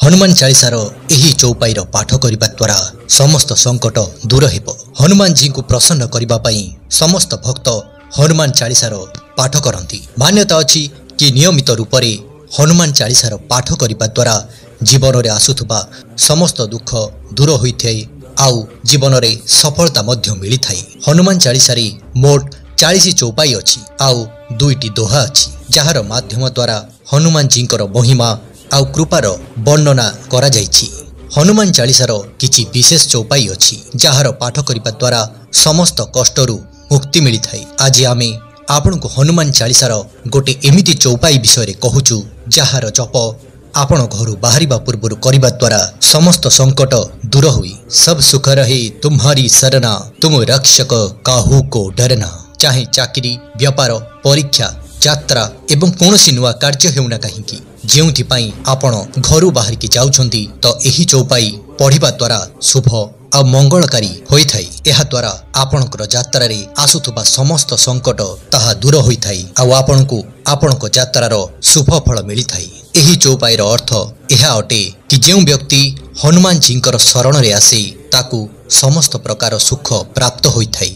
हनुमान चालीसार एही चौपाईर पाठ करिबा द्वारा समस्त संकट दूर हेब। हनुमान जी को प्रसन्न करिबा पई समस्त भक्त हनुमान चालीसार पाठ करती। मान्यता अछि कि नियमित रूप से हनुमान चालीसार पाठ करिबा द्वारा जीवन रे आसुथबा समस्त दुख दूर होइथाय आउ जीवन रे सफलता मध्य मिली थाई। हनुमान चालीसार मोट 40 चौपाई अछि आउ 2टी दोहा अछि जहार माध्यम द्वारा हनुमान जी महिमा आउ कृपार वर्णना करा जाइछि। हनुमान चालीसार किछि विशेष चौपाई अछि जहार पाठ करिबा द्वारा समस्त कष्टरू मुक्ति मिली थाई। आज आमे आपन को हनुमान चालीसार गोटे एमिति चौपाई विषय कहूचु जहार जप आपण घर बाहरिबा पूर्व करिबा द्वारा समस्त संकट दूर हुई सब सुख रहे तुम्हारी सरना, तुम रक्षक काहू को डरना। चाहे चाकरी, व्यापार, परीक्षा, यात्रा एवं कौनसी नुआ कार्य हेउना काहींकी जेउथिपाई आपण घरू बाहर की जाउछंती तो एही चौपाई पढ़िबा द्वारा शुभ आ मंगलकारी होइथाई। एहा द्वारा आपणकर यात्रा रे आसुथबा समस्त संकट ताहा दूर होइथाई आ आपणको आपणको यात्रार शुभ फल मिलिथाई। एही चौपाईर अर्थ एहा अटे कि जेउ व्यक्ति हनुमान जींकर शरण रे आसे ताकू समस्त प्रकार सुख प्राप्त होइथाई।